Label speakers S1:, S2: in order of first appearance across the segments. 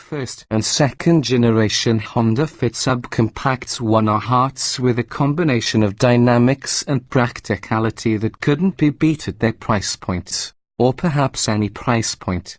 S1: first and second generation Honda Fit subcompacts won our hearts with a combination of dynamics and practicality that couldn't be beat at their price points, or perhaps any price point.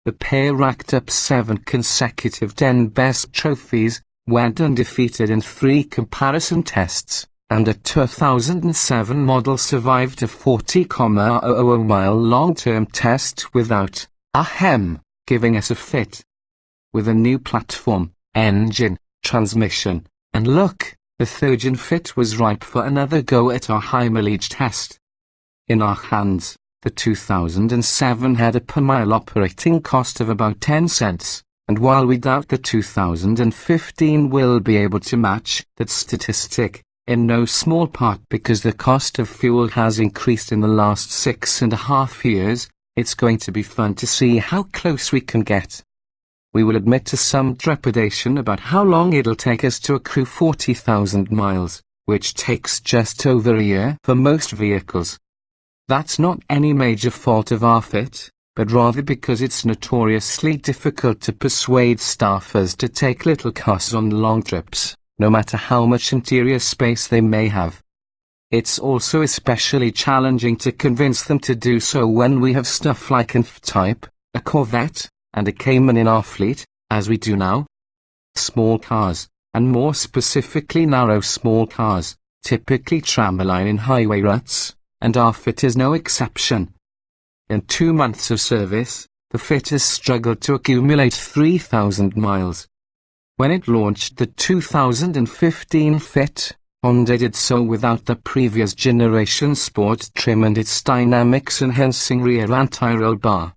S1: The pair racked up 7 consecutive 10 Best trophies, went undefeated in 3 comparison tests, and a 2007 model survived a 40,000 long-term test without, giving us a fit. With a new platform, engine, transmission, and look, the third-gen Fit was ripe for another go at our high-mileage test. In our hands, the 2007 had a per-mile operating cost of about 10 cents, and while we doubt the 2015 will be able to match that statistic, in no small part because the cost of fuel has increased in the last 6.5 years, it's going to be fun to see how close we can get. We will admit to some trepidation about how long it'll take us to accrue 40,000 miles, which takes just over a year for most vehicles. That's not any major fault of our Fit, but rather because it's notoriously difficult to persuade staffers to take little cars on long trips, no matter how much interior space they may have. It's also especially challenging to convince them to do so when we have stuff like an F-Type, a Corvette, and a Cayman in our fleet, as we do now. Small cars, and more specifically narrow small cars, typically tramline in highway ruts, and our Fit is no exception. In 2 months of service, the Fit has struggled to accumulate 3,000 miles. When it launched the 2015 Fit, Honda did so without the previous generation Sport trim and its dynamics-enhancing rear anti-roll bar.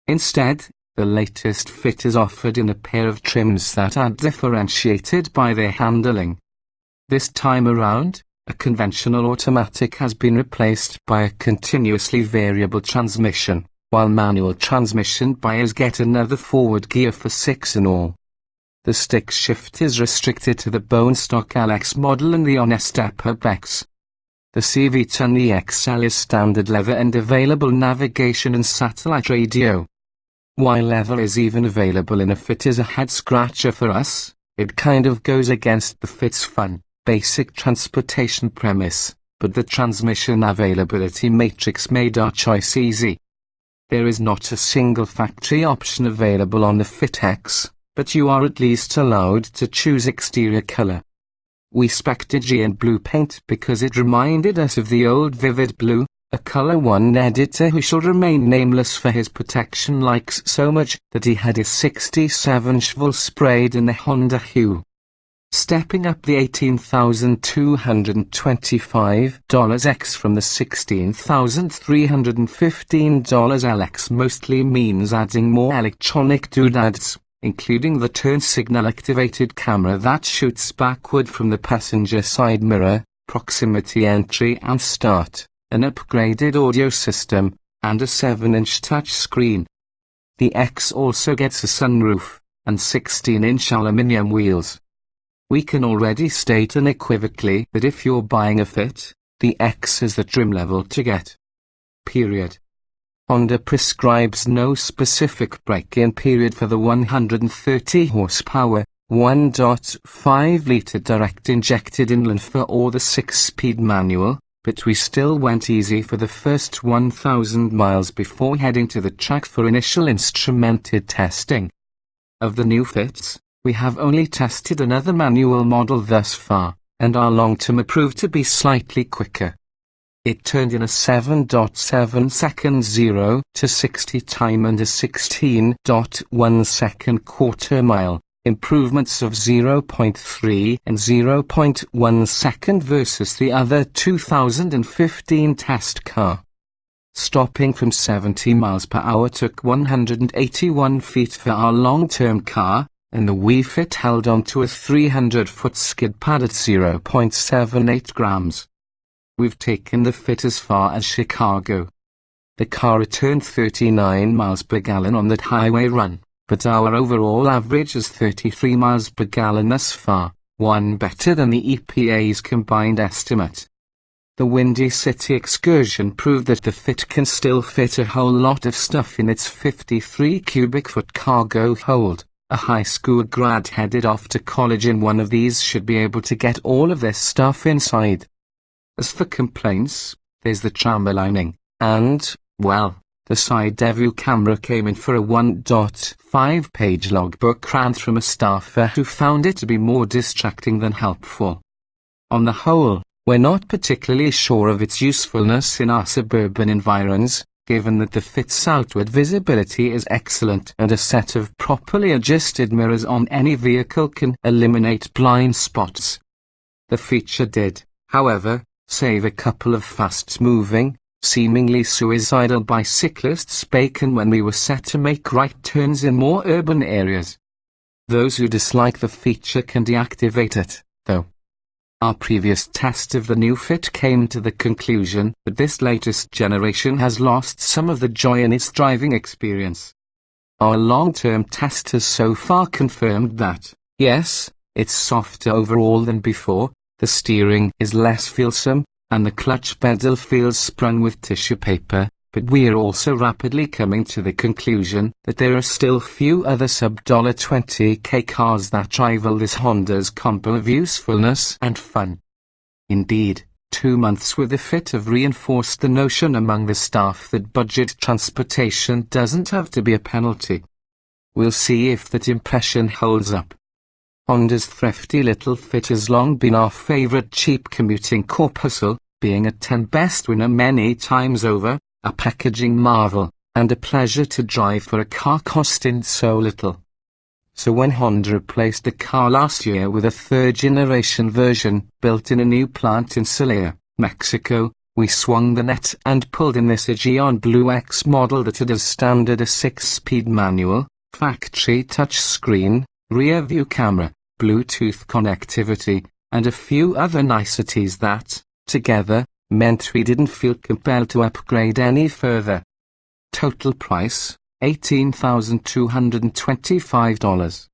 S1: Instead, the latest Fit is offered in a pair of trims that are differentiated by their handling. This time around, a conventional automatic has been replaced by a continuously variable transmission, while manual transmission buyers get another forward gear for 6 in all. The stick shift is restricted to the bone stock LX model and the on-step-up X. The CVT and the XL is standard leather and available navigation and satellite radio. While leather is even available in a Fit is a head-scratcher for us, it kind of goes against the Fit's fun, basic transportation premise, but the transmission availability matrix made our choice easy. There is not a single factory option available on the Fit X, but you are at least allowed to choose exterior color. We spec'd G in blue paint because it reminded us of the old vivid blue, a color one editor who shall remain nameless for his protection likes so much that he had his 67 Chevelle sprayed in the Honda hue. Stepping up the $18,225 X from the $16,315 LX mostly means adding more electronic doodads, including the turn signal activated camera that shoots backward from the passenger side mirror, proximity entry and start, an upgraded audio system, and a 7-inch touchscreen. The X also gets a sunroof, and 16-inch aluminium wheels. We can already state unequivocally that if you're buying a Fit, the X is the trim level to get. Period. Honda prescribes no specific break-in period for the 130 horsepower, 1.5-litre direct-injected inland 4 or the 6-speed manual, but we still went easy for the first 1,000 miles before heading to the track for initial instrumented testing. Of the new Fits, we have only tested another manual model thus far, and our long-term proved to be slightly quicker. It turned in a 7.7 second 0 to 60 time and a 16.1 second quarter mile, improvements of 0.3 and 0.1 second versus the other 2015 test car. Stopping from 70 miles per hour took 181 feet for our long-term car, and the wee Fit held on to a 300-foot skid pad at 0.78 grams. We've taken the Fit as far as Chicago. The car returned 39 miles per gallon on that highway run, but our overall average is 33 miles per gallon thus far, one better than the EPA's combined estimate. The Windy City excursion proved that the Fit can still fit a whole lot of stuff in its 53 cubic foot cargo hold, A high school grad headed off to college in one of these should be able to get all of this stuff inside. As for complaints, there's the trammer lining, and, well, the side view camera came in for a 1.5-page logbook rant from a staffer who found it to be more distracting than helpful. On the whole, we're not particularly sure of its usefulness in our suburban environs, given that the Fit's outward visibility is excellent and a set of properly adjusted mirrors on any vehicle can eliminate blind spots. The feature did, however, save a couple of fast-moving, seemingly suicidal bicyclists bacon when we were set to make right turns in more urban areas. Those who dislike the feature can deactivate it, though. Our previous test of the new Fit came to the conclusion that this latest generation has lost some of the joy in its driving experience. Our long-term test has so far confirmed that, yes, it's softer overall than before, the steering is less feelsome, and the clutch pedal feels sprung with tissue paper, but we're also rapidly coming to the conclusion that there are still few other sub-$20K cars that rival this Honda's combo of usefulness and fun. Indeed, 2 months with the Fit have reinforced the notion among the staff that budget transportation doesn't have to be a penalty. We'll see if that impression holds up. Honda's thrifty little Fit has long been our favorite cheap commuting corpuscle, being a 10 best winner many times over, a packaging marvel, and a pleasure to drive for a car costing so little. So when Honda replaced the car last year with a third-generation version built in a new plant in Celaya, Mexico, we swung the net and pulled in this Aegean Blue X model that had as standard a 6-speed manual, factory touchscreen, rear-view camera, Bluetooth connectivity, and a few other niceties that, together, meant we didn't feel compelled to upgrade any further. Total price, $18,225.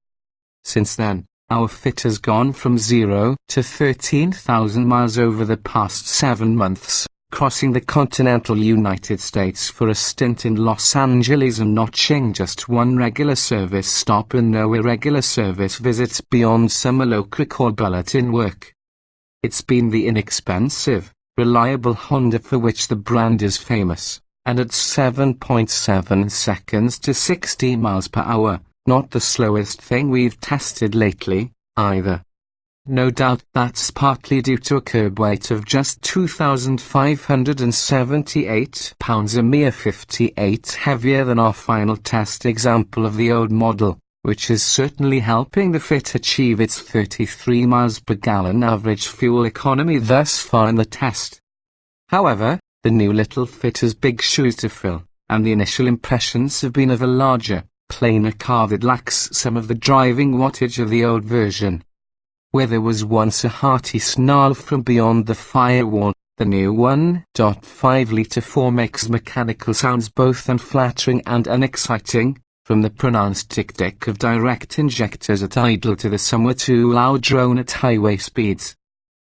S1: Since then, our Fit has gone from 0 to 13,000 miles over the past 7 months, crossing the continental United States for a stint in Los Angeles and notching just 1 regular service stop and no irregular service visits beyond some local bulletin work. It's been the inexpensive, reliable Honda for which the brand is famous, and at 7.7 seconds to 60 miles per hour, not the slowest thing we've tested lately, either. No doubt that's partly due to a curb weight of just 2,578 pounds, a mere 58 heavier than our final test example of the old model, which is certainly helping the Fit achieve its 33 miles per gallon average fuel economy thus far in the test. However, the new little Fit has big shoes to fill, and the initial impressions have been of a larger, plainer car that lacks some of the driving wattage of the old version. Where there was once a hearty snarl from beyond the firewall, the new 1.5-litre 4 makes mechanical sounds both unflattering and unexciting, from the pronounced tick-tick of direct injectors at idle to the somewhat too loud drone at highway speeds.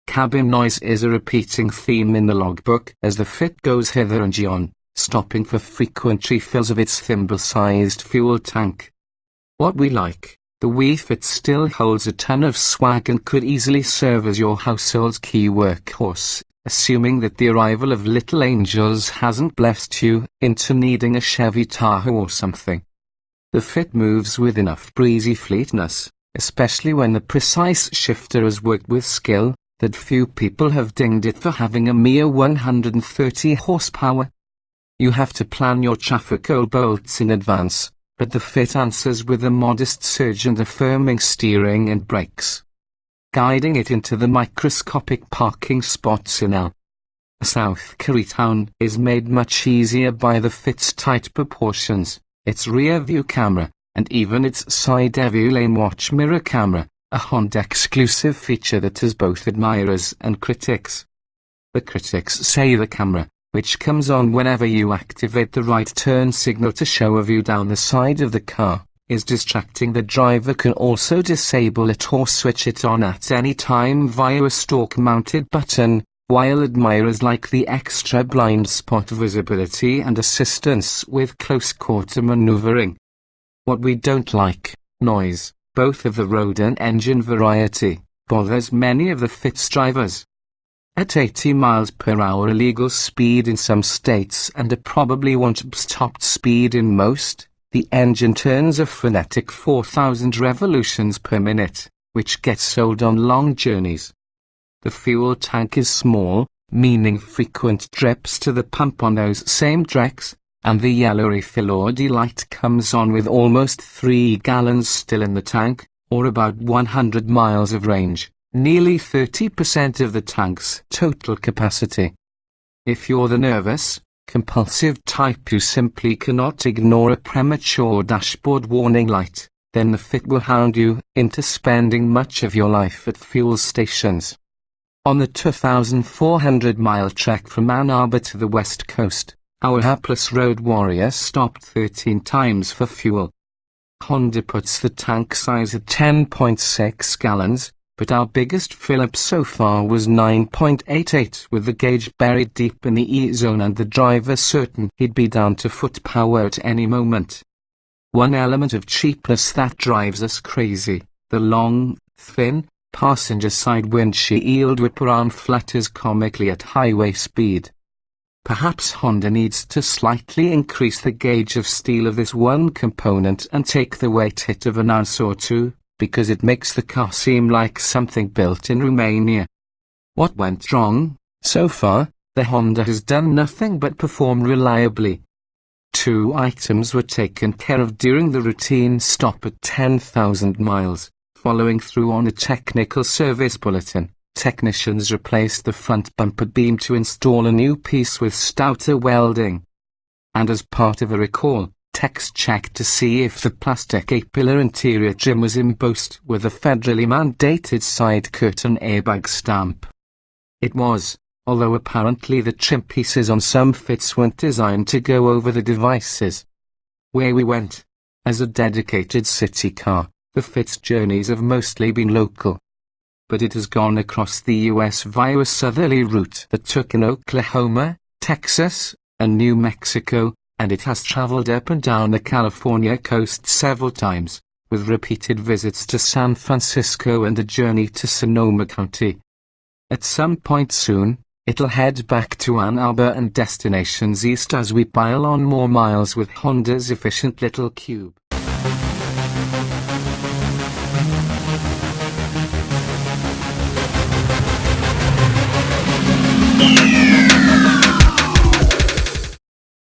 S1: Cabin noise is a repeating theme in the logbook as the Fit goes hither and yon, stopping for frequent refills of its thimble-sized fuel tank. What we like, the wee Fit still holds a ton of swag and could easily serve as your household's key workhorse, assuming that the arrival of little angels hasn't blessed you into needing a Chevy Tahoe or something. The Fit moves with enough breezy fleetness, especially when the precise shifter has worked with skill, that few people have dinged it for having a mere 130 horsepower. You have to plan your traffic bolts in advance, but the Fit answers with a modest surge and affirming steering and brakes, guiding it into the microscopic parking spots in South Koreatown is made much easier by the Fit's tight proportions, its rear-view camera, and even its side-view lane watch mirror camera, a Honda-exclusive feature that has both admirers and critics. The critics say the camera, which comes on whenever you activate the right turn signal to show a view down the side of the car, is distracting. The driver can also disable it or switch it on at any time via a stalk-mounted button, while admirers like the extra blind spot visibility and assistance with close-quarter maneuvering. What we don't like, noise, both of the road and engine variety, bothers many of the Fitz drivers. At 80 miles per hour legal speed in some states and a probably won't top speed in most, the engine turns a frenetic 4,000 revolutions per minute, which gets sold on long journeys. The fuel tank is small, meaning frequent trips to the pump on those same treks, and the yellow refill light comes on with almost 3 gallons still in the tank, or about 100 miles of range, nearly 30% of the tank's total capacity. If you're the nervous, compulsive type who simply cannot ignore a premature dashboard warning light, then the Fit will hound you into spending much of your life at fuel stations. On the 2,400-mile trek from Ann Arbor to the west coast, our hapless road warrior stopped 13 times for fuel. Honda puts the tank size at 10.6 gallons, but our biggest fill-up so far was 9.88, with the gauge buried deep in the E-zone and the driver certain he'd be down to foot power at any moment. One element of cheapness that drives us crazy: the long, thin, passenger side windshield whipper arm flutters comically at highway speed. Perhaps Honda needs to slightly increase the gauge of steel of this one component and take the weight hit of an ounce or two, because it makes the car seem like something built in Romania. What went wrong? So far, the Honda has done nothing but perform reliably. 2 items were taken care of during the routine stop at 10,000 miles. Following through on a technical service bulletin, technicians replaced the front bumper beam to install a new piece with stouter welding. And as part of a recall, techs checked to see if the plastic A-pillar interior trim was embossed with a federally mandated side curtain airbag stamp. It was, although apparently the trim pieces on some Fits weren't designed to go over the devices. Where we went. As a dedicated city car, the Fit's journeys have mostly been local. But it has gone across the US via a southerly route that took in Oklahoma, Texas, and New Mexico, and it has traveled up and down the California coast several times, with repeated visits to San Francisco and a journey to Sonoma County. At some point soon, it'll head back to Ann Arbor and destinations east as we pile on more miles with Honda's efficient little cube.